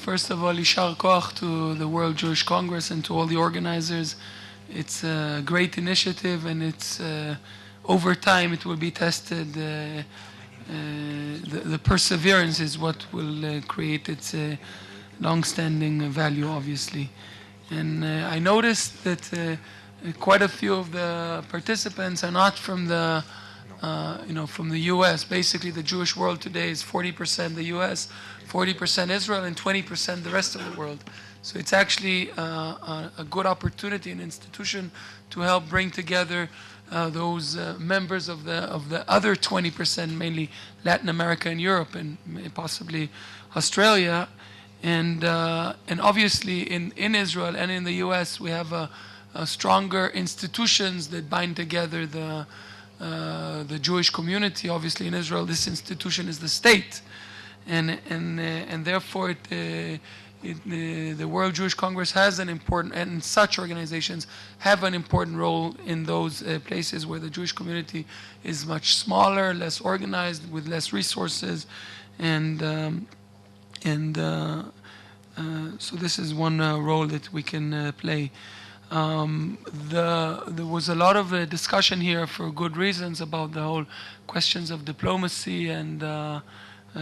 first of all, Yishar Koach to the World Jewish Congress and to all the organizers. It's a great initiative, and it's over time it will be tested. The perseverance is what will create its long-standing value, obviously. And I noticed that quite a few of the participants are not from the from the U.S. Basically, the Jewish world today is 40% the U.S., 40% Israel, and 20% the rest of the world. So it's actually a good opportunity, an institution, to help bring together those members of the other 20%, mainly Latin America and Europe, and possibly Australia. And obviously in Israel and in the U.S. we have stronger institutions that bind together the Jewish community. Obviously in Israel this institution is the state, and therefore the World Jewish Congress has an important, and such organizations have an important role in those places where the Jewish community is much smaller, less organized, with less resources, and so this is one role that we can play. There was a lot of discussion here for good reasons about the whole questions of diplomacy and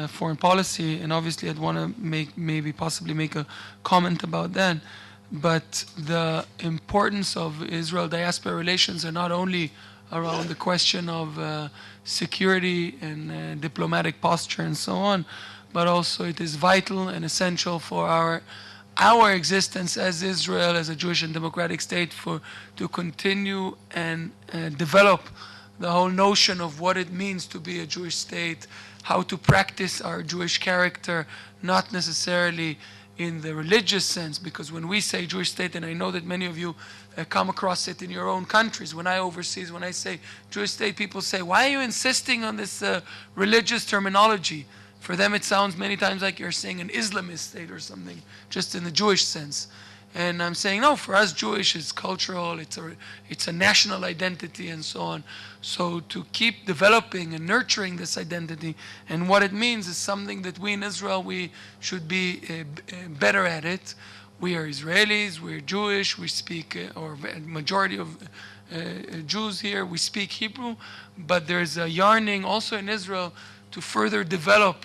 foreign policy, and obviously I'd want to possibly make a comment about that. But the importance of Israel diaspora relations are not only around the question of security and diplomatic posture and so on, but also it is vital and essential for our existence as Israel, as a Jewish and democratic state, to continue and develop the whole notion of what it means to be a Jewish state, how to practice our Jewish character, not necessarily in the religious sense, because when we say Jewish state, and I know that many of you come across it in your own countries, when I say Jewish state, people say, why are you insisting on this religious terminology? For them it sounds many times like you're saying an Islamist state or something, just in the Jewish sense. And I'm saying, no, for us Jewish is cultural, it's a national identity and so on. So to keep developing and nurturing this identity and what it means is something that we in Israel, we should be better at it. We are Israelis, we're Jewish, we speak, or majority of Jews here, we speak Hebrew, but there's a yearning also in Israel to further develop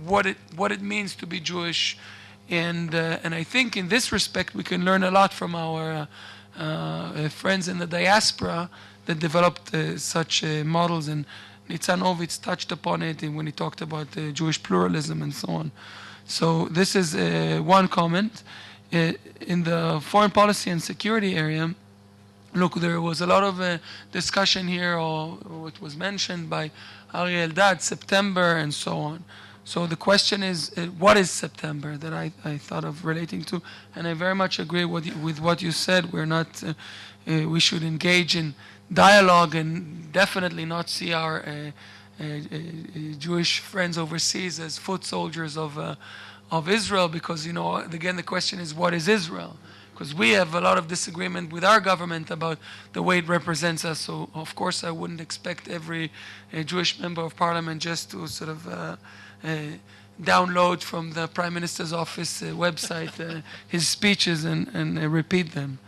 what it means to be Jewish, and I think in this respect we can learn a lot from our friends in the diaspora that developed such models, and Nitzan touched upon it when he talked about Jewish pluralism and so on. So this is one comment. In the foreign policy and security area, look, there was a lot of discussion here, or what was mentioned by Ari Eldad, September and so on. So the question is, what is September, that I thought of relating to, and I very much agree with what you said. We're not, we should engage in dialogue and definitely not see our Jewish friends overseas as foot soldiers of Israel, because, you know, again, the question is, what is Israel? Because we have a lot of disagreement with our government about the way it represents us. So, of course, I wouldn't expect every Jewish member of parliament just to sort of download from the Prime Minister's office website his speeches and repeat them.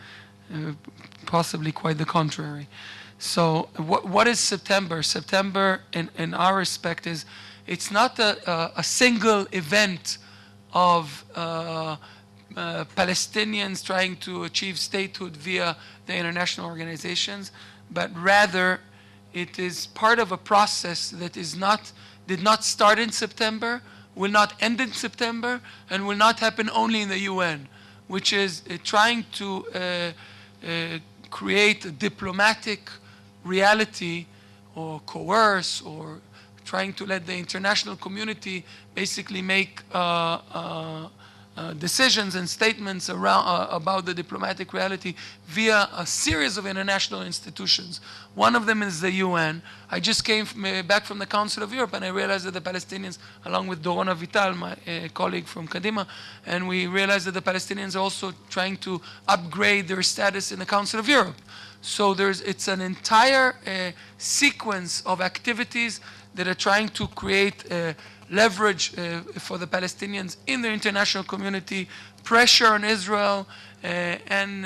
Possibly quite the contrary. So what is September? September, in our respect, is it's not a single event of Palestinians trying to achieve statehood via the international organizations, but rather it is part of a process that did not start in September, will not end in September, and will not happen only in the UN, which is trying to create a diplomatic reality, or coerce, or trying to let the international community basically make decisions and statements about the diplomatic reality via a series of international institutions. One of them is the UN. I just came back from the Council of Europe, and I realized that the Palestinians, along with Doron Avital, my colleague from Kadima, and we realized that the Palestinians are also trying to upgrade their status in the Council of Europe. So it's an entire sequence of activities that are trying to create leverage for the Palestinians in the international community, pressure on Israel, and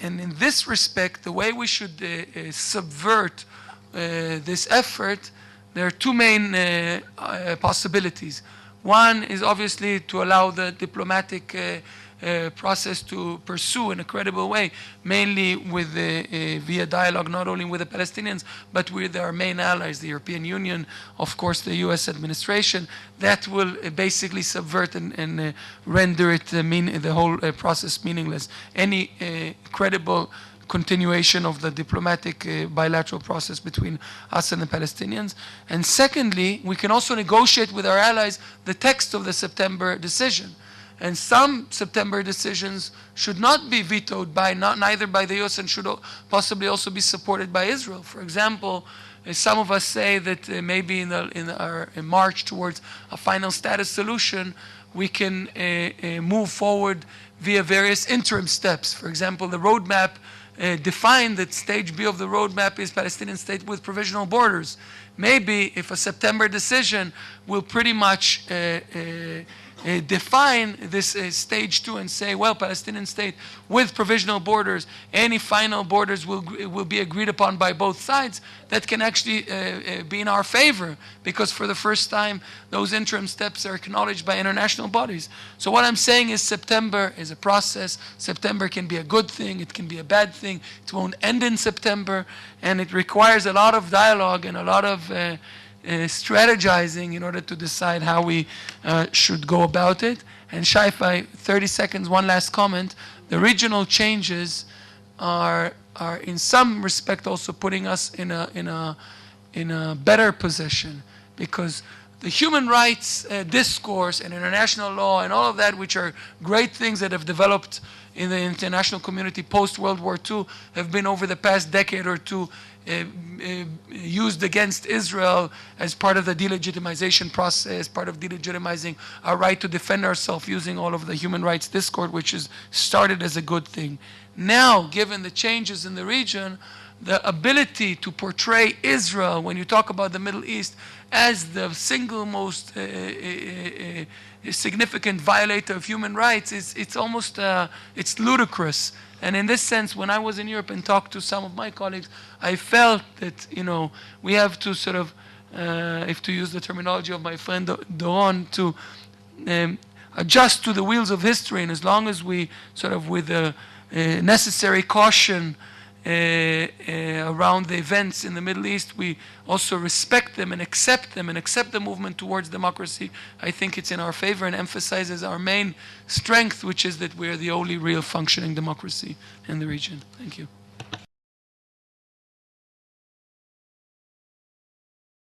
in this respect, the way we should subvert this effort, there are two main possibilities. One is obviously to allow the diplomatic process to pursue in a credible way, mainly with via dialogue, not only with the Palestinians, but with our main allies, the European Union, of course, the U.S. administration. That will basically subvert and render it the whole process meaningless. Any credible continuation of the diplomatic bilateral process between us and the Palestinians. And secondly, we can also negotiate with our allies the text of the September decision. And some September decisions should not be vetoed by neither by the U.S. and should possibly also be supported by Israel. For example, some of us say that maybe in our march towards a final status solution, we can move forward via various interim steps. For example, the roadmap defined that stage B of the roadmap is Palestinian state with provisional borders. Maybe if a September decision will pretty much define this stage 2 and say, well, Palestinian state with provisional borders, any final borders will be agreed upon by both sides, that can actually be in our favor, because for the first time those interim steps are acknowledged by international bodies. So what I'm saying is September is a process. September can be a good thing, it can be a bad thing, it won't end in September, and it requires a lot of dialogue and a lot of strategizing in order to decide how we should go about it. And Shai, 30 seconds, one last comment. The regional changes are in some respect also putting us in a better position, because the human rights discourse and international law and all of that, which are great things that have developed in the international community post-World War II, have been over the past decade or two used against Israel as part of the delegitimization process, part of delegitimizing our right to defend ourselves using all of the human rights discourse, which is started as a good thing. Now, given the changes in the region, the ability to portray Israel, when you talk about the Middle East, as the single most significant violator of human rights, it's almost it's ludicrous. And in this sense, when I was in Europe and talked to some of my colleagues, I felt that, we have to sort of, if to use the terminology of my friend Doron, to adjust to the wheels of history. And as long as we sort of, with the necessary caution around the events in the Middle East, we also respect them and accept the movement towards democracy, I think it's in our favor and emphasizes our main strength, which is that we are the only real functioning democracy in the region. Thank you.